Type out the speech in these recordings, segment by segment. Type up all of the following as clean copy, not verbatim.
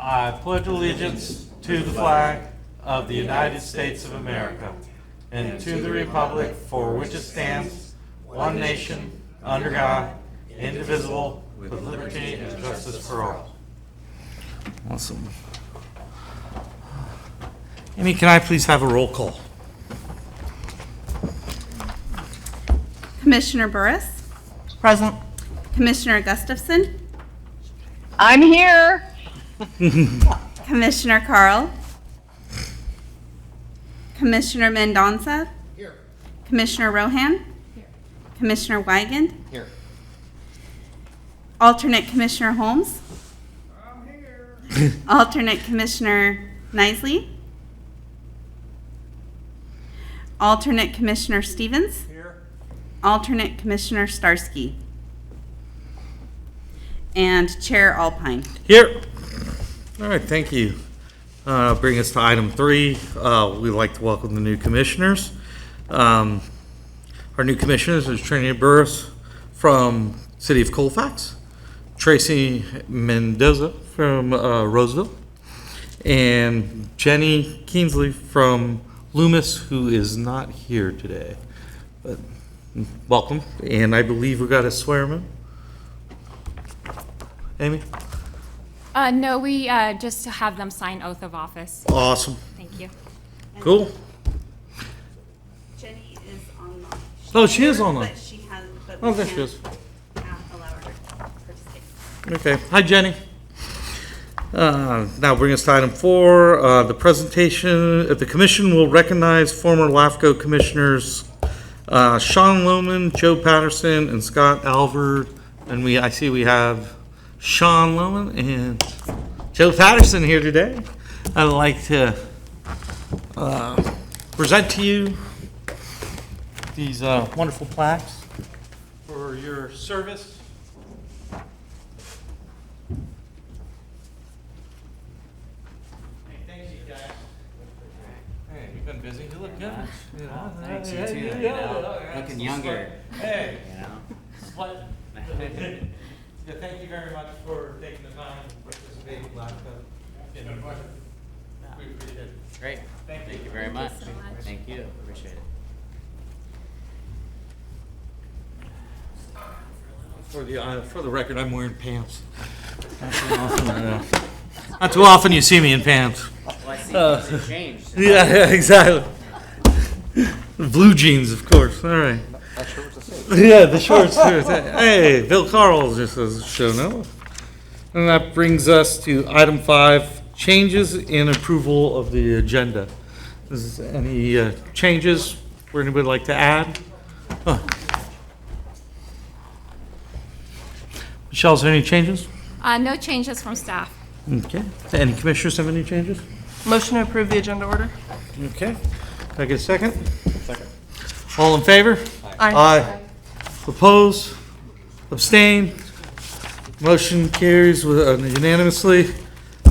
I pledge allegiance to the flag of the United States of America and to the republic for which it stands, one nation, under God, indivisible, with liberty and justice for all. Awesome. Amy, can I please have a roll call? Commissioner Burris, Present. Commissioner Gustafson, I'm here. Commissioner Carl, Commissioner Mendonça, Here. Commissioner Rohan, Commissioner Wigand, Here. Alternate Commissioner Holmes, I'm here. Alternate Commissioner Nisley, Alternate Commissioner Stevens, Here. Alternate Commissioner Starsky, and Chair Alpine. Here. All right, thank you. Bring us to item 3. We'd like to welcome the new commissioners. Our new commissioners is Trinity Burris from City of Colfax, Tracy Mendoza from Roseville, and Jenny Keensley from Loomis, who is not here today. But welcome, and I believe we got a swearman. Amy? No, we just have them sign oath of office. Awesome. Thank you. Cool. Jenny is online. Oh, she is online. But she has, but Oh, we there she can't is. allow her to participate. Okay. Hi, Jenny. Now bring us to item 4. The presentation, the commission will recognize former LAFCO commissioners Sean Lohman, Joe Patterson, and Scott Alvord. And I see we have Sean Lohman and Joe Patterson here today. I'd like to present to you these wonderful plaques for your service. Hey, thanks you guys. Hey, you've been busy. You look good. You know? Thanks, you Hey, too, you you know, know, yeah, looking it's younger. like- Hey, You know? what? Yeah, thank you very much for taking the time to participate in LAFCO. We appreciate it. Great. Thank Thank you. you very much. so much. Thank you. Appreciate it. For the record, I'm wearing pants. Not too often you see me in pants. Well, I see things have changed. Yeah, exactly. Blue jeans, of course. All right. Yeah, the shorts. Hey, Bill Carl just has shown up. And that brings us to item 5, changes in approval of the agenda. Is there any changes where anybody would like to add? Huh. Michelle, is there any changes? No changes from staff. Okay. Any commissioners have any changes? Motion to approve the agenda order. Okay. Can I get a second? Second. All in favor? Aye. Oppose? Abstain? Motion carries unanimously.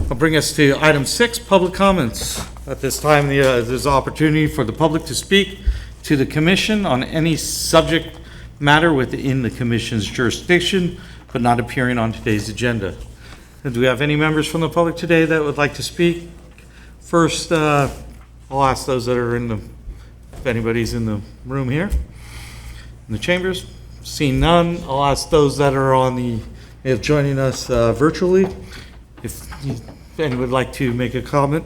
I'll bring us to item 6, public comments. At this time, there's opportunity for the public to speak to the commission on any subject matter within the commission's jurisdiction, but not appearing on today's agenda. Do we have any members from the public today that would like to speak? First, I'll ask those that are if anybody's in the room here, in the chambers. Seeing none, I'll ask those that are joining us virtually. If anyone would like to make a comment,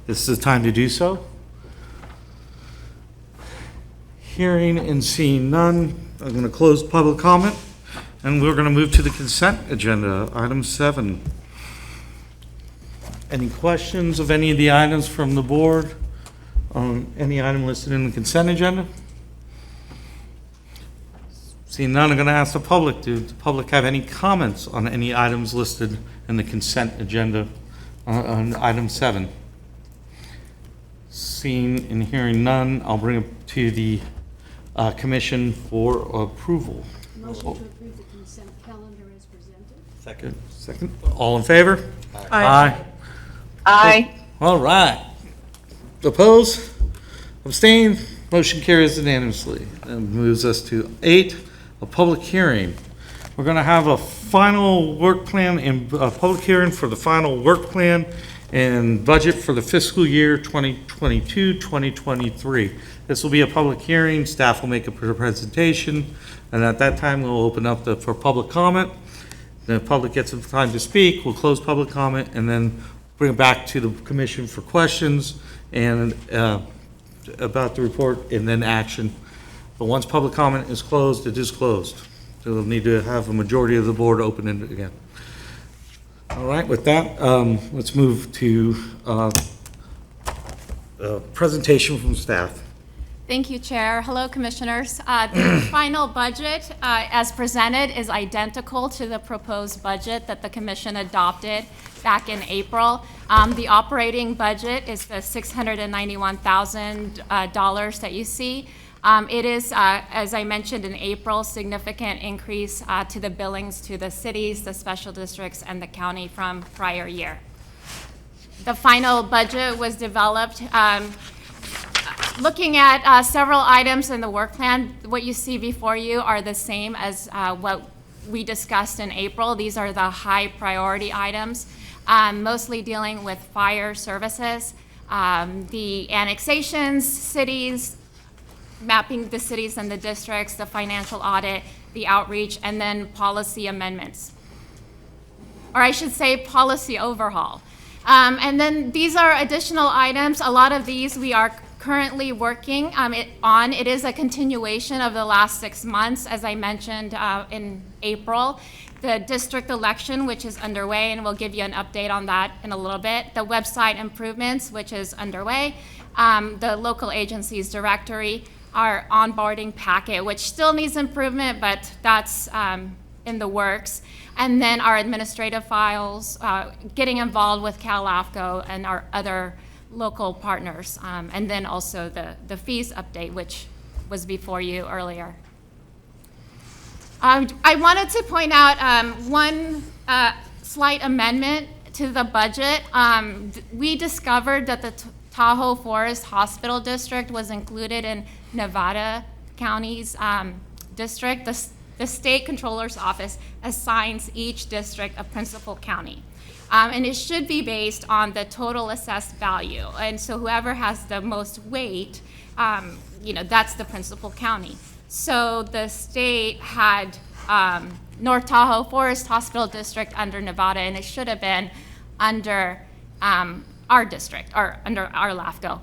this is the time to do so. Hearing and seeing none, I'm going to close public comment, and we're going to move to the consent agenda, item 7. Any questions of any of the items from the board on any item listed in the consent agenda? Seeing none, I'm going to ask the public, do the public have any comments on any items listed in the consent agenda on item 7? Seeing and hearing none, I'll bring it to the commission for approval. Motion to approve the consent calendar as presented. Second. All in favor? Aye. Aye. All right. Oppose? Abstain? Motion carries unanimously. That moves us to 8, a public hearing We're going to have a final work plan and public hearing for the final work plan and budget for the fiscal year 2022-2023. This will be a public hearing. Staff will make a presentation, and at that time, we'll open up for public comment. The public gets some time to speak. We'll close public comment and then bring it back to the commission for questions and about the report and then action. But once public comment is closed, it is closed. So we'll need to have a majority of the board open it again. All right, with that, let's move to a presentation from staff. Thank you, Chair. Hello, Commissioners. The final budget, as presented, is identical to the proposed budget that the Commission adopted back in April. The operating budget is the $691,000 that you see. It is, as I mentioned in April, significant increase to the billings to the cities, the special districts, and the county from prior year. The final budget was developed looking at several items in the work plan. What you see before you are the same as what we discussed in April. These are the high priority items, mostly dealing with fire services, the annexations, cities, mapping the cities and the districts, the financial audit, the outreach, and then policy amendments. Or I should say policy overhaul. And then these are additional items. A lot of these we are currently working on. It is a continuation of the last 6 months, as I mentioned in April. The district election, which is underway, and we'll give you an update on that in a little bit. The website improvements, which is underway. The local agencies directory, our onboarding packet, which still needs improvement, but that's in the works. And then our administrative files, getting involved with LAFCO and our other local partners. And then also the fees update, which was before you earlier. I wanted to point out one slight amendment to the budget. We discovered that the Tahoe Forest Hospital District was included in Nevada County's district. The state controller's office assigns each district a principal county. And it should be based on the total assessed value. And so whoever has the most weight, that's the principal county. So the state had North Tahoe Forest Hospital District under Nevada, and it should have been under our district, or under our LAFCO.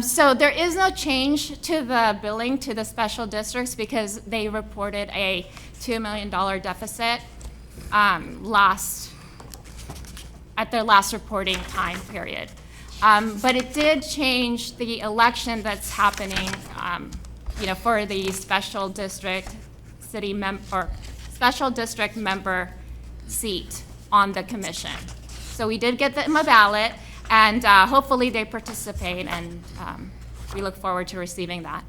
So there is no change to the billing to the special districts because they reported a $2 million deficit at their last reporting time period. But it did change the election that's happening, for the special district special district member seat on the commission. So we did get them a ballot, and hopefully they participate, and we look forward to receiving that.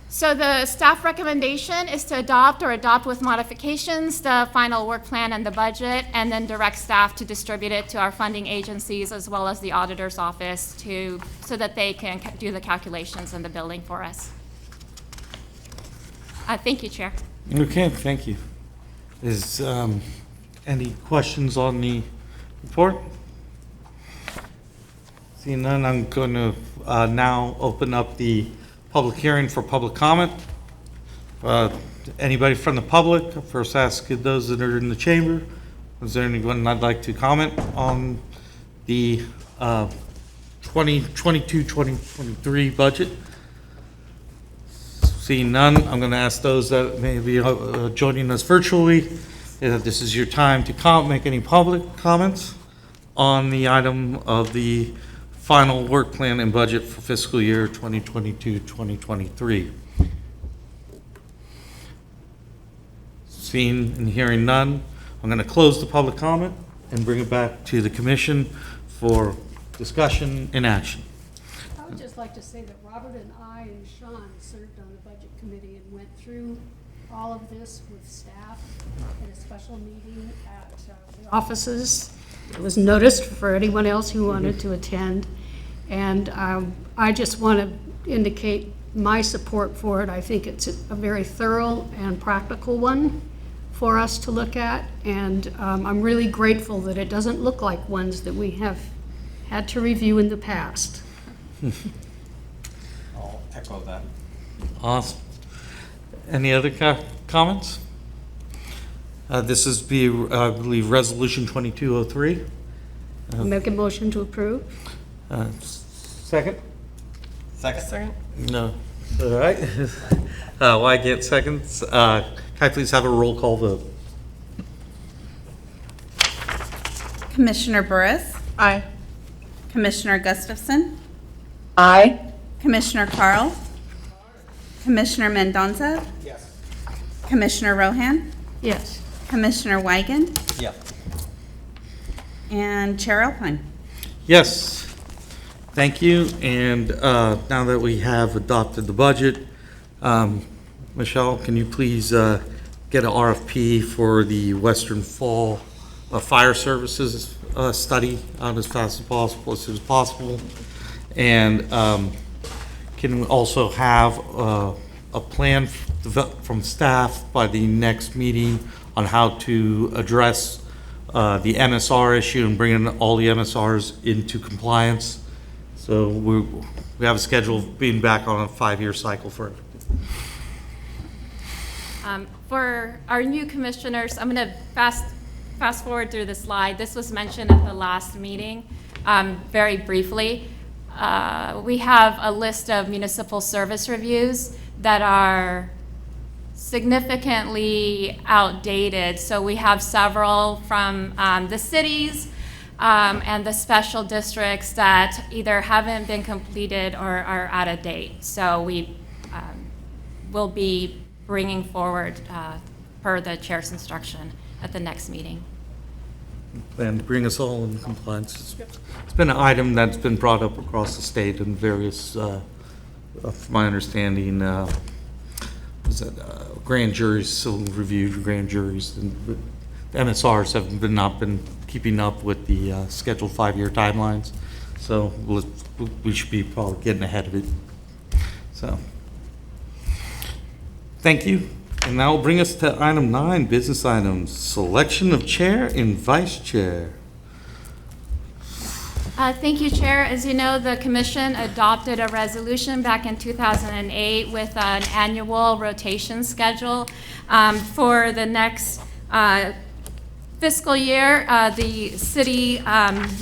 So the staff recommendation is to adopt or adopt with modifications the final work plan and the budget, and then direct staff to distribute it to our funding agencies as well as the auditor's office so that they can do the calculations and the billing for us. Thank you, Chair. Okay, thank you. Is any questions on the report? Seeing none, I'm going to now open up the public hearing for public comment. Anybody from the public? First ask those that are in the chamber. Is there anyone I'd like to comment on the 2022-2023 budget? Seeing none, I'm going to ask those that may be joining us virtually, if this is your time to make any public comments on the item of the final work plan and budget for fiscal year 2022-2023. Seeing and hearing none, I'm going to close the public comment and bring it back to the commission for discussion and action. I would just like to say that Robert and I and Sean served on the budget committee and went through all of this with staff at a special meeting at the offices. It was noticed for anyone else who wanted to attend. And I just want to indicate my support for it. I think it's a very thorough and practical one. for us to look at, and I'm really grateful that it doesn't look like ones that we have had to review in the past. I'll echo that. Awesome. Any other comments? This is, I believe, Resolution 2203. Make a motion to approve? Second? Second. No. All right. Well, I get seconds. Can I please have a roll call vote? Commissioner Burris, Aye. Commissioner Gustafson, Aye. Commissioner Carl, Commissioner Mendoza, Yes. Commissioner Rohan, Yes. Commissioner Weigand, Yeah. and Chair Alpine. Yes. Thank you. And now that we have adopted the budget, Michelle, can you please get an RFP for the Western Fall Fire Services study out as fast as possible, as soon as possible? And can we also have a plan from staff by the next meeting on how to address the MSR issue and bringing all the MSRs into compliance? So we have a schedule of being back on a 5-year cycle for it. For our new commissioners, I'm going to fast forward through the slide. This was mentioned at the last meeting, very briefly. We have a list of municipal service reviews that are significantly outdated. So we have several from the cities and the special districts that either haven't been completed or are out of date. So we will be bringing forward per the chair's instruction at the next meeting. And to bring us all in compliance. It's been an item that's been brought up across the state in various, from my understanding, grand juries, civil review grand juries, and the MSRs have not been keeping up with the scheduled 5-year timelines. So we should be probably getting ahead of it. So, thank you. And that will bring us to item 9, business items, selection of chair and vice chair. Thank you, Chair. As you know, the commission adopted a resolution back in 2008 with an annual rotation schedule. For the next fiscal year, the city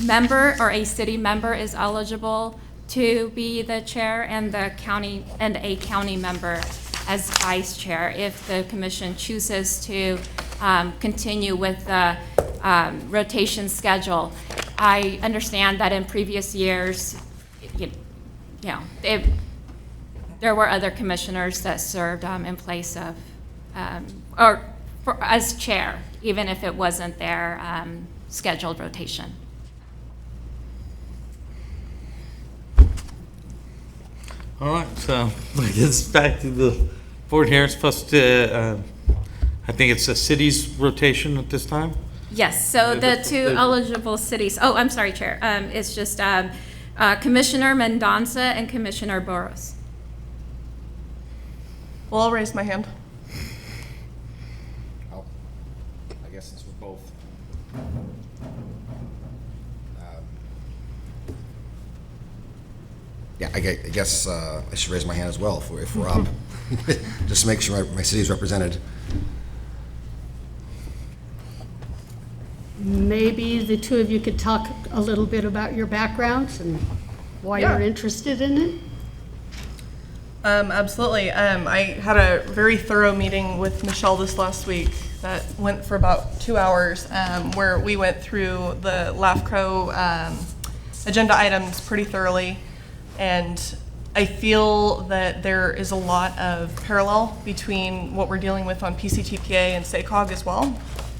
member or a city member is eligible to be the chair, and a county member as vice chair if the commission chooses to continue with the rotation schedule. I understand that in previous years, there were other commissioners that served in place of, as chair, even if it wasn't their scheduled rotation. All right, so I guess back to the board here. It's supposed to, I think it's a city's rotation at this time. Yes, so the two eligible cities, oh, I'm sorry, Chair, it's just Commissioner Mendoza and Commissioner Boros. Well, I'll raise my hand. Oh, I guess it's for both. Yeah, I guess I should raise my hand as well if we're up, just to make sure my city's represented. Maybe the two of you could talk a little bit about your backgrounds and why Yeah. you're interested in it? Absolutely. I had a very thorough meeting with Michelle this last week that went for about 2 hours, where we went through the LAFCO agenda items pretty thoroughly. And I feel that there is a lot of parallel between what we're dealing with on PCTPA and SACOG as well,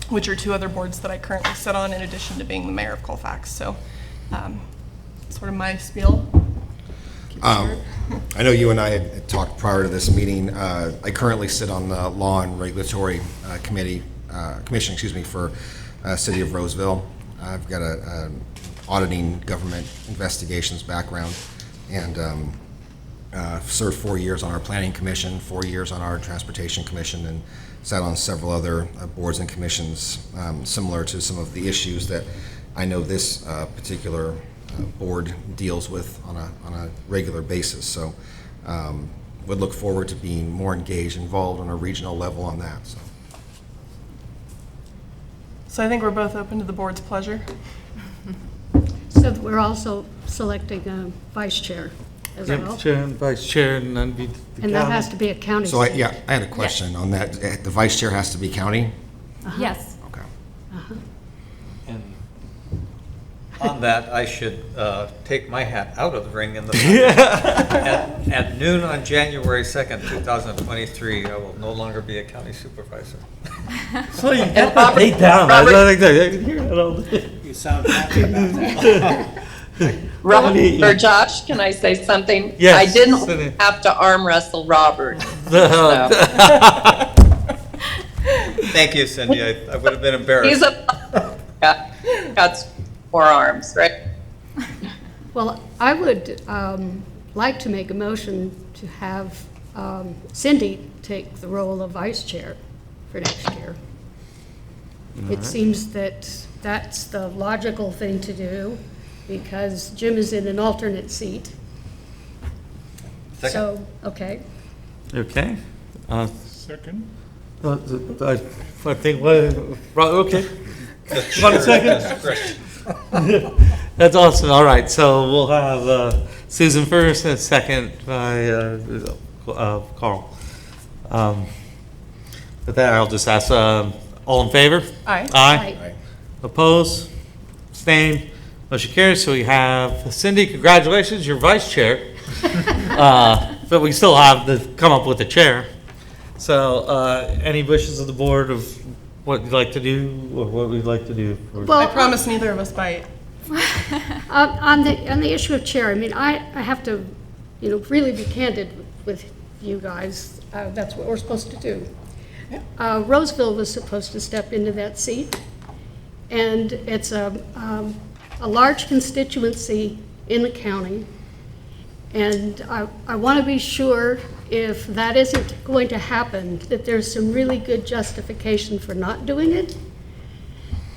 which are two other boards that I currently sit on in addition to being the mayor of Colfax. So sort of my spiel. I know you and I had talked prior to this meeting. I currently sit on the Law and Regulatory Commission, for City of Roseville. I've got an auditing government investigations background, and served 4 years on our Planning Commission, 4 years on our Transportation Commission, and sat on several other boards and commissions similar to some of the issues that I know this particular board deals with on a regular basis. So would look forward to being more engaged, involved on a regional level on that. So I think we're both open to the board's pleasure. So we're also selecting a vice chair as well. Yep, chair and vice chair, and then be the And that county. has to be a county So seat. I had a question on that. The vice chair has to be county? Yes. Okay. And on that, I should take my hat out of the ring in the fact at noon on January 2nd, 2023, I will no longer be a county supervisor. So you got that date down. I like that. I can hear that all day. You sound happy about that. Robert, Or Josh, can I say something? Yes, I didn't Cindy. have to arm wrestle Robert. Thank you, Cindy. I would have been He's embarrassed. got 4 arms, right? Well, I would like to make a motion to have Cindy take the role of vice chair for next year. It seems that that's the logical thing to do, because Jim is in an alternate seat. Second. So, okay. Okay. Second. I think, okay. 1 second. That's awesome. All right, so we'll have Susan first and second by Carl. With that, I'll just ask, all in favor? Aye. Aye. Opposed? Abstained? Motion carries. So we have Cindy, congratulations, you're vice chair. But we still have to come up with a chair. So any wishes of the board of what you'd like to do or what we'd like to do? I Well, promise neither of us bite. on the issue of chair, I mean, I have to, really be candid with you guys. That's what we're supposed to do. Roseville was supposed to step into that seat, and it's a large constituency in the county, and I want to be sure, if that isn't going to happen, that there's some really good justification for not doing it.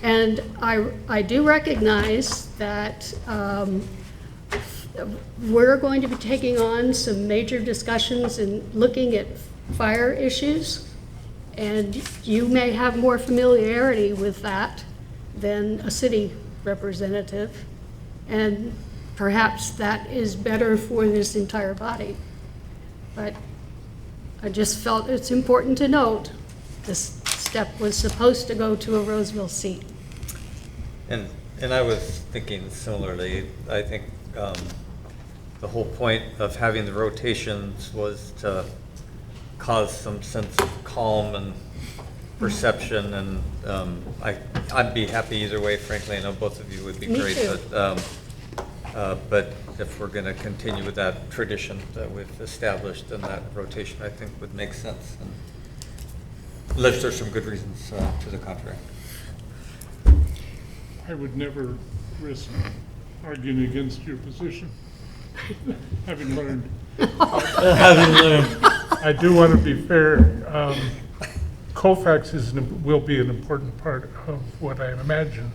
And I do recognize that we're going to be taking on some major discussions and looking at fire issues, and you may have more familiarity with that than a city representative, and perhaps that is better for this entire body. But I just felt it's important to note this step was supposed to go to a Roseville seat. And I was thinking similarly. I think the whole point of having the rotations was to cause some sense of calm and perception, and I'd be happy either way, frankly. I know both of you would be Me great. too. But if we're going to continue with that tradition that we've established, then that rotation, I think, would make sense. And unless there's some good reasons to the contrary. I would never risk arguing against your position, having learned. Having learned. I do want to be fair. Colfax will be an important part of what I imagine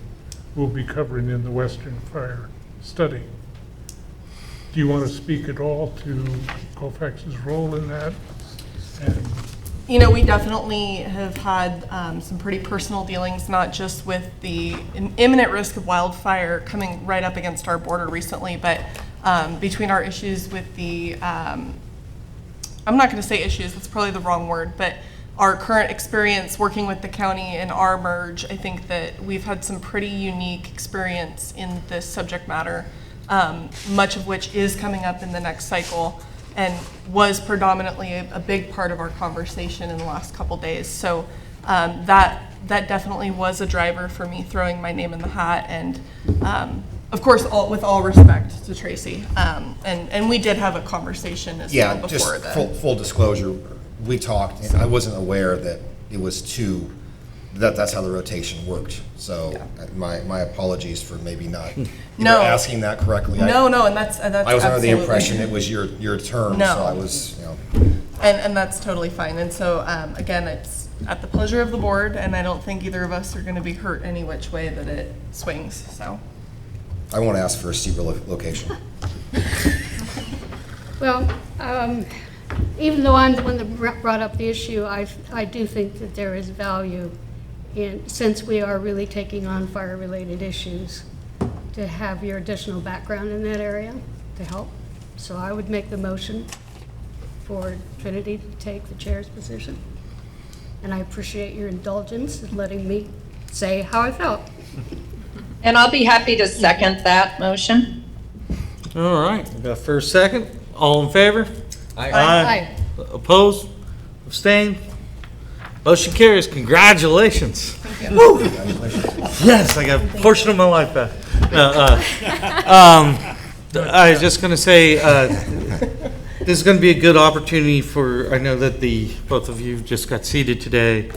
we'll be covering in the Western Fire study. Do you want to speak at all to Colfax's role in that? And We definitely have had some pretty personal dealings, not just with the imminent risk of wildfire coming right up against our border recently, but between our issues with the, I'm not going to say issues, that's probably the wrong word, but our current experience working with the county and our merge, I think that we've had some pretty unique experience in this subject matter, much of which is coming up in the next cycle and was predominantly a big part of our conversation in the last couple days. So that definitely was a driver for me throwing my name in the hat, and of course, with all respect to Tracy, and we did have a conversation as well before just that. full disclosure, we talked, and I wasn't aware that it was that's how the rotation worked. So my apologies for maybe not No. asking that correctly. No, and that's I was under the absolutely- impression it was your term, No. so I was, And that's totally fine. And so again, at the pleasure of the board, and I don't think either of us are going to be hurt any which way that it swings, so. I won't ask for a seat location. Well, even though I'm the one that brought up the issue, I do think that there is value in, since we are really taking on fire-related issues, to have your additional background in that area to help. So I would make the motion for Trinity to take the chair's position. And I appreciate your indulgence in letting me say how I felt. And I'll be happy to second that motion. All right, we got first, second. All in favor? Aye. Opposed? Abstained? Motion carries. Congratulations. Woo! Yes, I got a portion of my life back. I was just going to say, this is going to be a good opportunity for, I know that both of you just got seated today.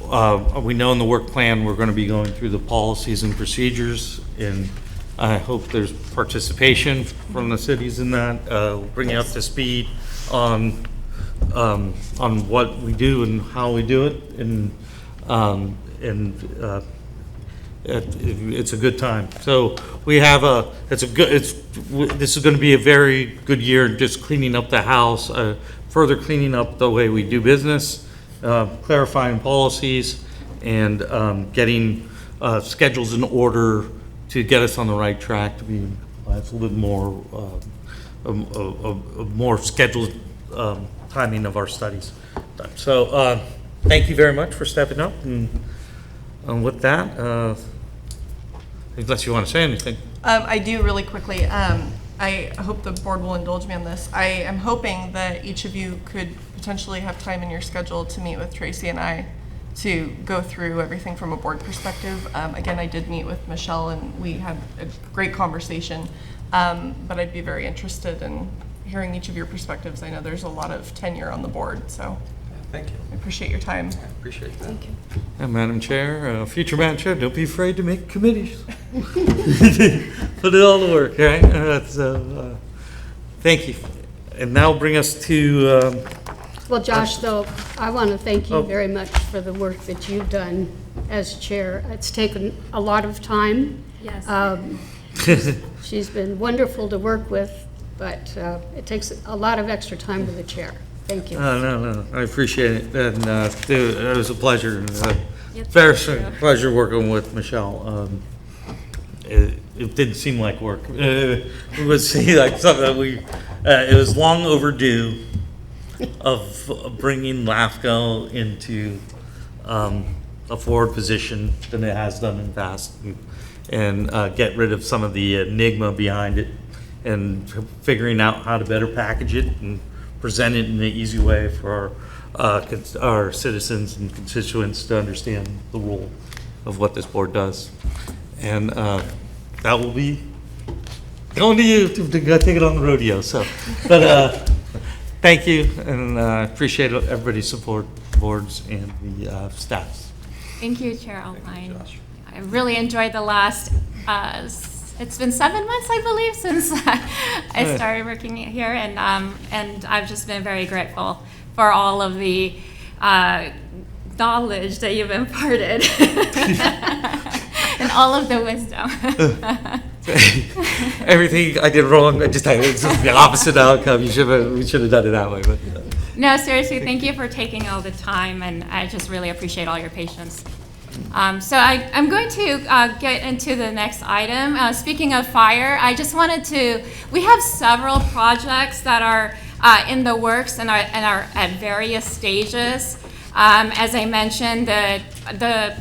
We know in the work plan, we're going to be going through the policies and procedures, and I hope there's participation from the cities in that, bring you up to speed on what we do and how we do it, and it's a good time. So we have this is going to be a very good year in just cleaning up the house, further cleaning up the way we do business, clarifying policies, and getting schedules in order to get us on the right track to be a little bit more more scheduled timing of our studies. So thank you very much for stepping up, and with that, unless you want to say anything. I do really quickly. I hope the board will indulge me on this. I am hoping that each of you could potentially have time in your schedule to meet with Tracy and I to go through everything from a board perspective. Again, I did meet with Michelle and we had a great conversation, but I'd be very interested in hearing each of your perspectives. I know there's a lot of tenure on the board, so Thank you. I appreciate your time. I appreciate that. Thank you. And Madam Chair, future Madam Chair, don't be afraid to make committees. Put it all to work, right? Thank you. And now bring us to, Well, Josh, though, I want to thank you Oh. very much for the work that you've done as chair. It's taken a lot of time. Yes. She's been wonderful to work with, but it takes a lot of extra time to the chair. Thank you. no, I appreciate it. And it was a pleasure. Yes, Very thank you. pleasure working with Michelle. It didn't seem like work. It was like something that it was long overdue of bringing LAFCO into a forward position than it has done in the past, and get rid of some of the enigma behind it, and figuring out how to better package it and present it in an easy way for our citizens and constituents to understand the role of what this board does. And that will be going to you to take it on the rodeo. So, but thank you, and appreciate everybody's support, boards and the staffs. Thank you, Chair Alpine. I really enjoyed the last, it's been 7 months, I believe, since I started working here, and I've just been very grateful for all of the knowledge that you've imparted and all of the wisdom. Everything I did wrong, it's the opposite outcome. We should have done it that way. But No, seriously, thank you for taking all the time, and I just really appreciate all your patience. So I'm going to get into the next item. Speaking of fire, I just wanted to, we have several projects that are in the works and are at various stages. As I mentioned, the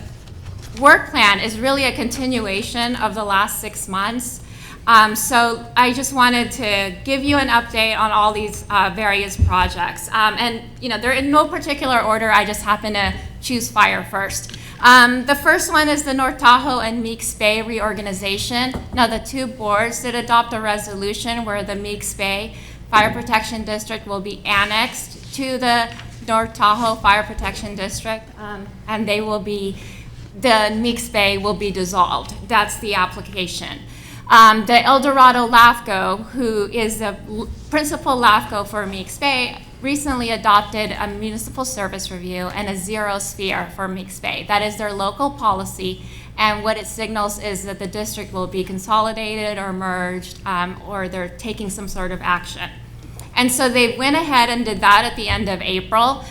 work plan is really a continuation of the last 6 months. So I just wanted to give you an update on all these various projects. And, you know, they're in no particular order. I just happen to choose fire first. The first one is the North Tahoe and Meeks Bay reorganization. Now, the two boards did adopt a resolution where the Meeks Bay Fire Protection District will be annexed to the North Tahoe Fire Protection District, and they will be, the Meeks Bay will be dissolved. That's the application. The El Dorado LAFCO, who is the principal LAFCO for Meeks Bay, recently adopted a municipal service review and a zero sphere for Meeks Bay. That is their local policy, and what it signals is that the district will be consolidated or merged, or they're taking some sort of action. And so they went ahead and did that at the end of April.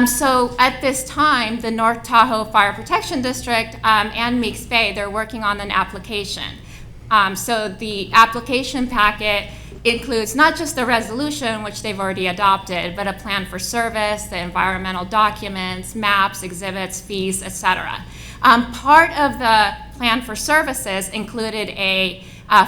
So at this time, the North Tahoe Fire Protection District and Meeks Bay, they're working on an application. So the application packet includes not just the resolution, which they've already adopted, but a plan for service, the environmental documents, maps, exhibits, fees, etc. Part of the plan for services included a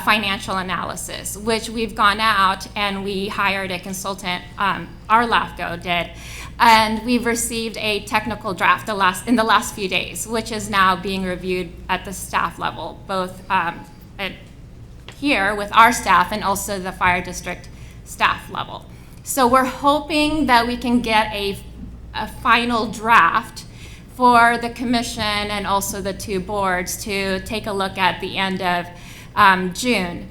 financial analysis, which we've gone out and we hired a consultant, our LAFCO did, and we've received a technical draft in the last few days, which is now being reviewed at the staff level, both here with our staff and also the fire district staff level. So we're hoping that we can get a final draft for the commission and also the two boards to take a look at the end of June.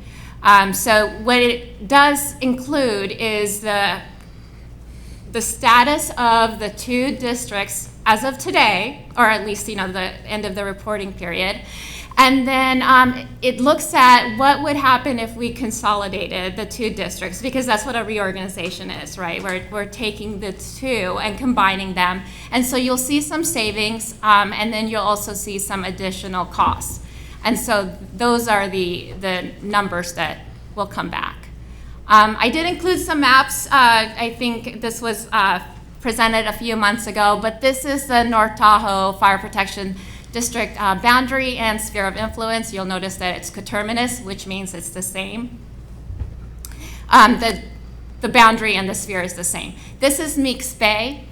So what it does include is the status of the two districts as of today, or at least, the end of the reporting period. And then it looks at what would happen if we consolidated the two districts, because that's what a reorganization is, right? We're taking the two and combining them. And so you'll see some savings, and then you'll also see some additional costs. And so those are the numbers that will come back. I did include some maps. I think this was presented a few months ago, but this is the North Tahoe Fire Protection District boundary and sphere of influence. You'll notice that it's coterminous, which means it's the same. The boundary and the sphere is the same. This is Meeks Bay,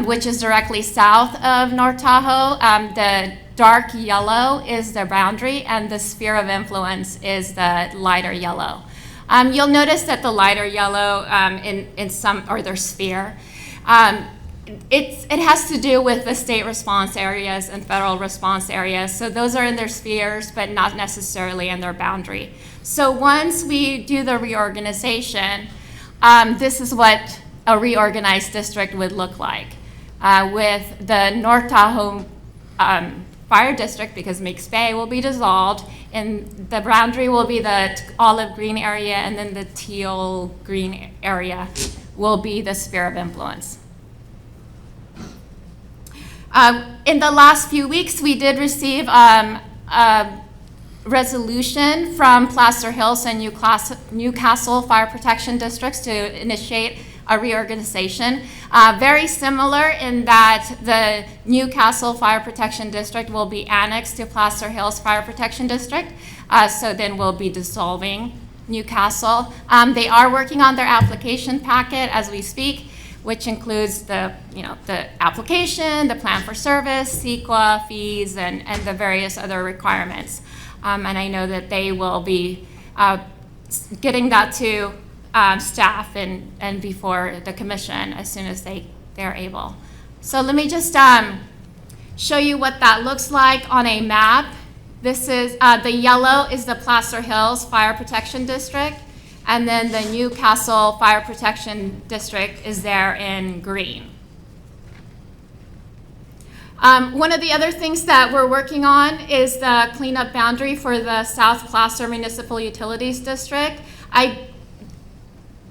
which is directly south of North Tahoe. The dark yellow is the boundary, and the sphere of influence is the lighter yellow. You'll notice that the lighter yellow in some, or their sphere, it has to do with the state response areas and federal response areas. So those are in their spheres, but not necessarily in their boundary. So once we do the reorganization, this is what a reorganized district would look like. With the North Tahoe Fire District, because Meeks Bay will be dissolved, and the boundary will be the olive green area, and then the teal green area will be the sphere of influence. In the last few weeks, we did receive a resolution from Placer Hills and Newcastle Fire Protection Districts to initiate a reorganization. Very similar in that the Newcastle Fire Protection District will be annexed to Placer Hills Fire Protection District. So then we'll be dissolving Newcastle. They are working on their application packet as we speak, which includes the application, the plan for service, CEQA, fees, and the various other requirements. And I know that they will be getting that to staff and before the commission as soon as they're able. So let me just show you what that looks like on a map. This is, the yellow is the Placer Hills Fire Protection District, and then the Newcastle Fire Protection District is there in green. One of the other things that we're working on is the cleanup boundary for the South Placer Municipal Utilities District. I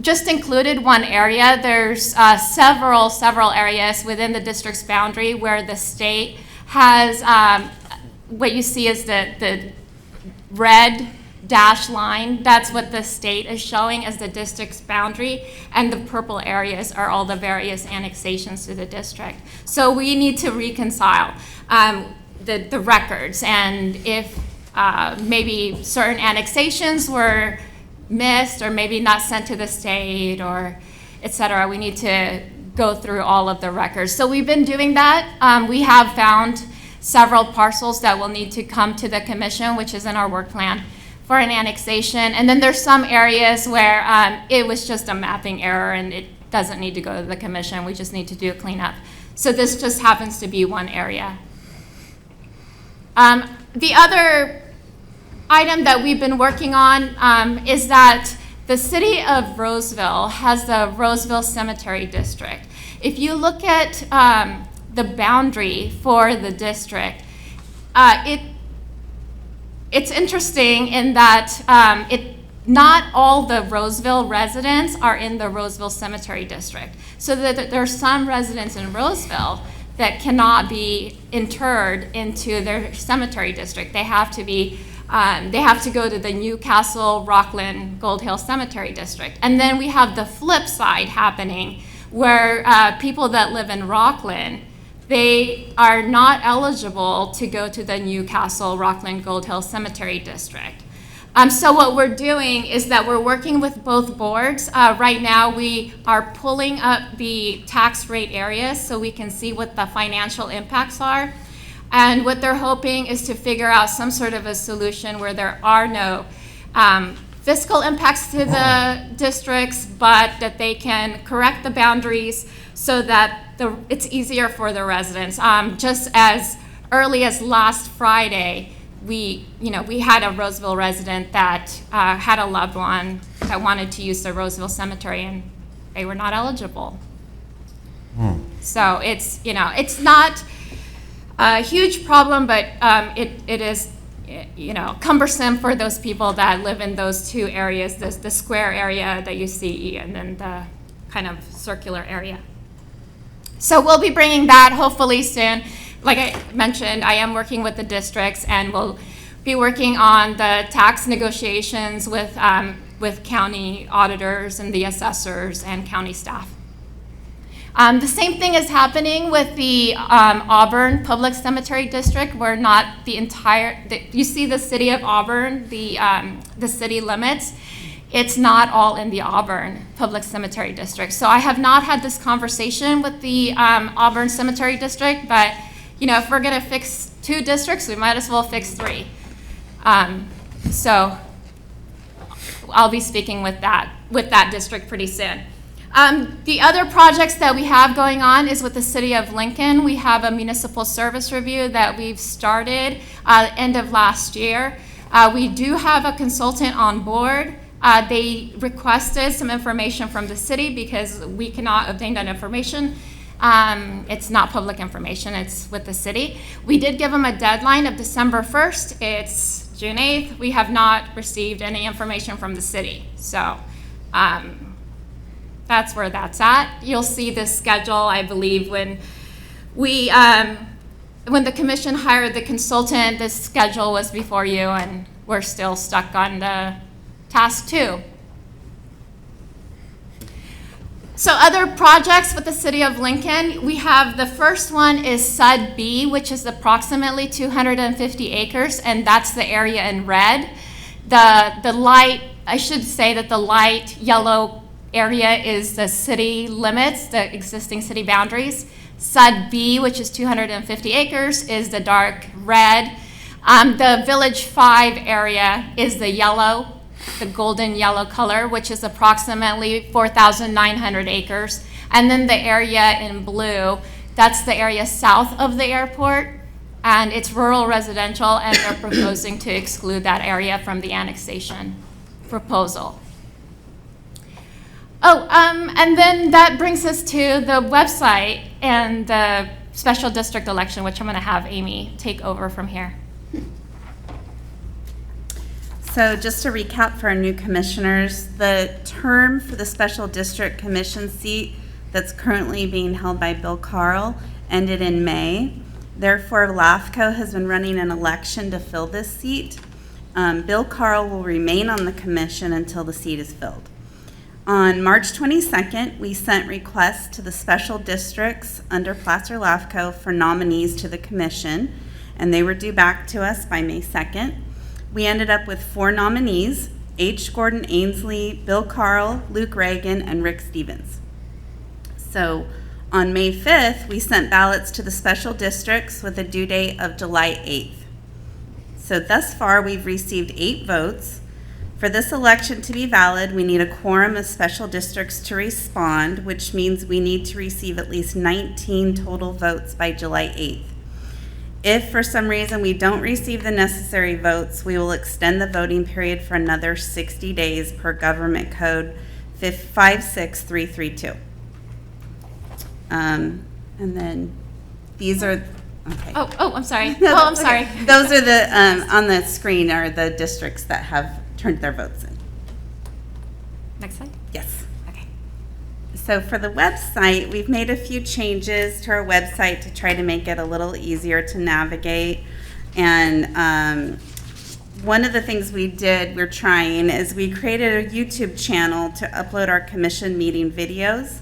just included one area. There's several areas within the district's boundary where the state has, what you see is the red dash line. That's what the state is showing as the district's boundary, and the purple areas are all the various annexations to the district. So we need to reconcile the records, and if maybe certain annexations were missed or maybe not sent to the state or et cetera, we need to go through all of the records. So we've been doing that. We have found several parcels that will need to come to the commission, which is in our work plan, for an annexation. And then there's some areas where it was just a mapping error and it doesn't need to go to the commission. We just need to do a cleanup. So this just happens to be one area. The other item that we've been working on is that the city of Roseville has the Roseville Cemetery District. If you look at the boundary for the district, it's interesting in that not all the Roseville residents are in the Roseville Cemetery District. So that there are some residents in Roseville that cannot be interred into their cemetery district. They have to be, they have to go to the Newcastle, Rockland, Gold Hill Cemetery District. And then we have the flip side happening where people that live in Rockland, they are not eligible to go to the Newcastle, Rockland, Gold Hill Cemetery District. So what we're doing is that we're working with both boards. Right now, we are pulling up the tax rate areas so we can see what the financial impacts are. And what they're hoping is to figure out some sort of a solution where there are no fiscal impacts to the districts, but that they can correct the boundaries so that it's easier for the residents. Just as early as last Friday, we had a Roseville resident that had a loved one that wanted to use the Roseville Cemetery, and they were not eligible. So it's not a huge problem, but it is, cumbersome for those people that live in those two areas, the square area that you see, and then the kind of circular area. So we'll be bringing that hopefully soon. Like I mentioned, I am working with the districts, and we'll be working on the tax negotiations with county auditors and the assessors and county staff. The same thing is happening with the Auburn Public Cemetery District. We're not the entire, you see the city of Auburn, the city limits. It's not all in the Auburn Public Cemetery District. So I have not had this conversation with the Auburn Cemetery District, but if we're gonna fix 2 districts, we might as well fix 3. So I'll be speaking with that district pretty soon. The other projects that we have going on is with the city of Lincoln. We have a municipal service review that we've started end of last year. We do have a consultant on board. They requested some information from the city because we cannot obtain that information. It's not public information, it's with the city. We did give them a deadline of December 1st. It's June 8th. We have not received any information from the city. So that's where that's at. You'll see the schedule, I believe, when the commission hired the consultant, this schedule was before you, and we're still stuck on the task 2. So other projects with the city of Lincoln, we have the first one is Sud B, which is approximately 250 acres, and that's the area in red. The light, I should say that the light yellow area is the city limits, the existing city boundaries. Sud B, which is 250 acres, is the dark red. The Village 5 area is the yellow, the golden yellow color, which is approximately 4,900 acres. And then the area in blue, that's the area south of the airport, and it's rural residential, and they're proposing to exclude that area from the annexation proposal. And then that brings us to the website and the special district election, which I'm going to have Amy take over from here. So just to recap for our new commissioners, the term for the special district commission seat that's currently being held by Bill Carl ended in May. Therefore, LAFCO has been running an election to fill this seat. Bill Carl will remain on the commission until the seat is filled. On March 22nd, we sent requests to the special districts under Placer LAFCO for nominees to the commission, and they were due back to us by May 2nd. We ended up with 4 nominees: H. Gordon Ainsley, Bill Carl, Luke Reagan, and Rick Stevens. So on May 5th, we sent ballots to the special districts with a due date of July 8th. So thus far, we've received 8 votes. For this election to be valid, we need a quorum of special districts to respond, which means we need to receive at least 19 total votes by July 8th. If for some reason we don't receive the necessary votes, we will extend the voting period for another 60 days per Government Code 56332. And then these are, okay. Oh, I'm sorry. No, Oh, I'm okay. sorry. Those are the, on the screen are the districts that have turned their votes in. Next slide. Yes. Okay. So for the website, we've made a few changes to our website to try to make it a little easier to navigate. And one of the things we're trying is we created a YouTube channel to upload our commission meeting videos.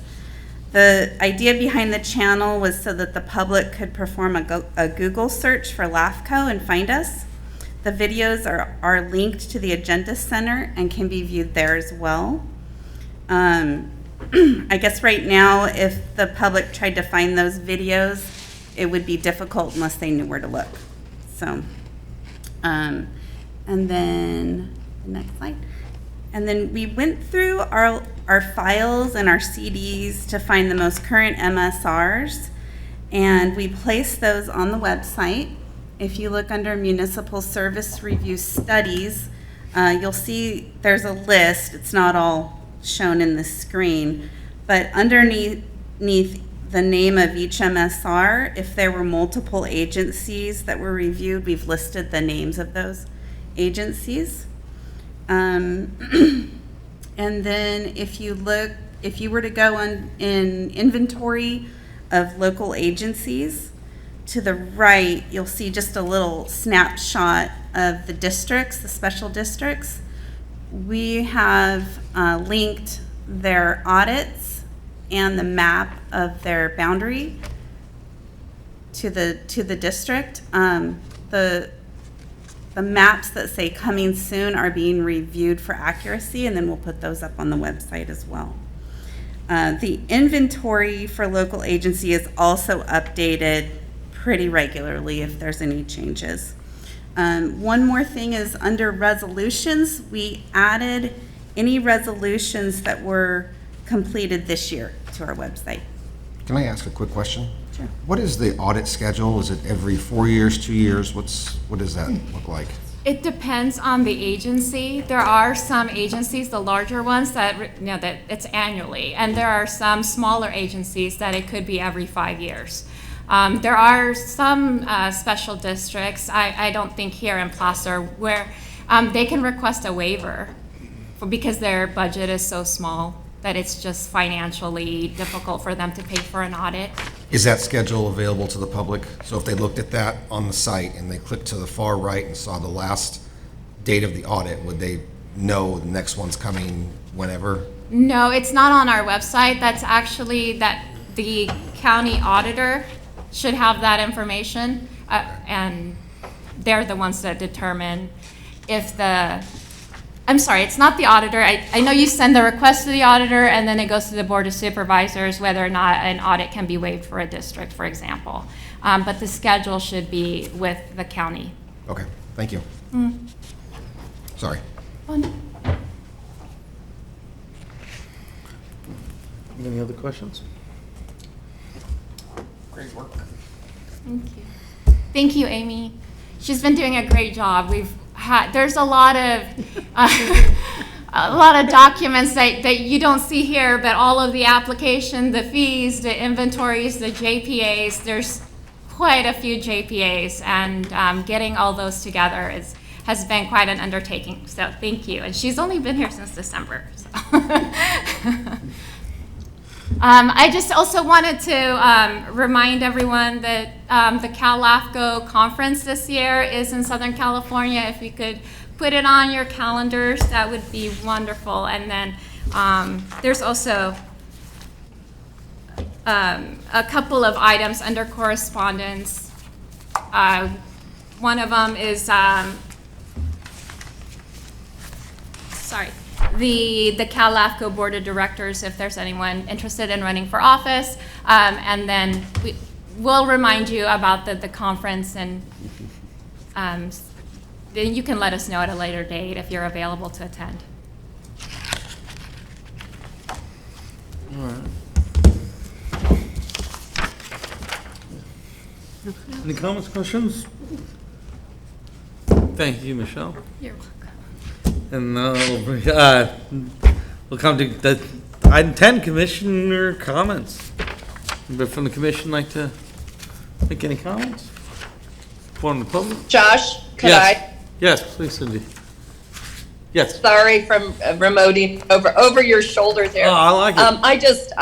The idea behind the channel was so that the public could perform a Google search for LAFCO and find us. The videos are linked to the Agenda Center and can be viewed there as well. I guess right now, if the public tried to find those videos, it would be difficult unless they knew where to look. So, and then the next slide. And then we went through our files and our CDs to find the most current MSRs, and we placed those on the website. If you look under Municipal Service Review Studies, you'll see there's a list. It's not all shown in the screen, but underneath the name of each MSR, if there were multiple agencies that were reviewed, we've listed the names of those agencies. And then if you were to go in inventory of local agencies, to the right, you'll see just a little snapshot of the districts, the special districts. We have linked their audits and the map of their boundary to the district. The maps that say coming soon are being reviewed for accuracy, and then we'll put those up on the website as well. The inventory for local agency is also updated pretty regularly if there's any changes. One more thing is under resolutions, we added any resolutions that were completed this year to our website. Can I ask a quick question? Sure. What is the audit schedule? Is it every 4 years, 2 years? What does that look like? It depends on the agency. There are some agencies, the larger ones, that that it's annually, and there are some smaller agencies that it could be every 5 years. There are some special districts, I don't think here in Placer, where they can request a waiver because their budget is so small that it's just financially difficult for them to pay for an audit. Is that schedule available to the public? So if they looked at that on the site and they clicked to the far right and saw the last date of the audit, would they know the next one's coming whenever? No, it's not on our website. That's actually that the county auditor should have that information, and they're the ones that determine if I'm sorry, it's not the auditor. I know you send the request to the auditor, and then it goes to the Board of Supervisors whether or not an audit can be waived for a district, for example. But the schedule should be with the county. Okay, thank you. Sorry. Any other questions? Great work. Thank you. Thank you, Amy. She's been doing a great job. There's a lot of documents that you don't see here, but all of the application, the fees, the inventories, the JPAs, there's quite a few JPAs, and getting all those together has been quite an undertaking. So thank you. And she's only been here since December. So. I just also wanted to remind everyone that the Cal-LAFCO conference this year is in Southern California. If you could put it on your calendars, that would be wonderful. And then there's also a couple of items under correspondence. One of them is, the Cal-LAFCO Board of Directors, if there's anyone interested in running for office. And then we'll remind you about the conference, and then you can let us know at a later date if you're available to attend. All right. Any comments, questions? Thank you, Michelle. You're welcome. And we'll come to the item 10, commissioner comments. Anybody from the commission like to make any comments? From the public? Josh, could Yes. I? Yes, please, Cindy. Yes. Sorry from remoting over your shoulder there. Oh, I like it.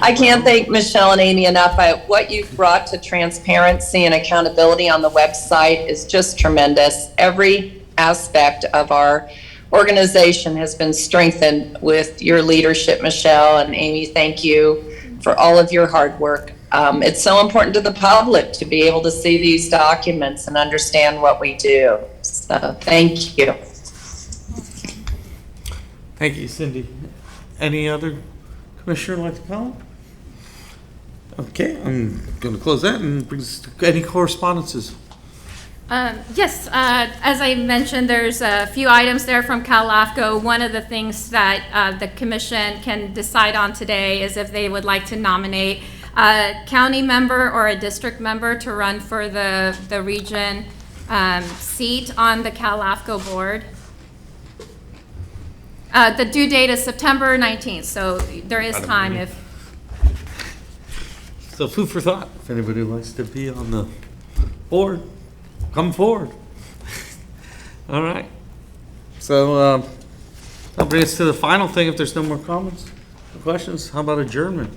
I can't thank Michelle and Amy enough. What you've brought to transparency and accountability on the website is just tremendous. Every aspect of our organization has been strengthened with your leadership, Michelle and Amy. Thank you for all of your hard work. It's so important to the public to be able to see these documents and understand what we do. So thank you. Thank you, Cindy. Any other commissioner like to comment? Okay, I'm going to close that and bring us to any correspondences. Yes, as I mentioned, there's a few items there from LAFCO. One of the things that the commission can decide on today is if they would like to nominate a county member or a district member to run for the region seat on the LAFCO board. The due date is September 19th, so there is time if... So food for thought, if anybody likes to be on the board, come forward. All right. So that'll bring us to the final thing. If there's no more comments or questions, how about adjournment?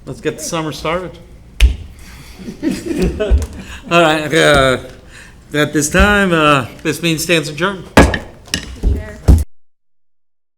Let's get the summer started. All right. At this time, this meeting stands adjourned.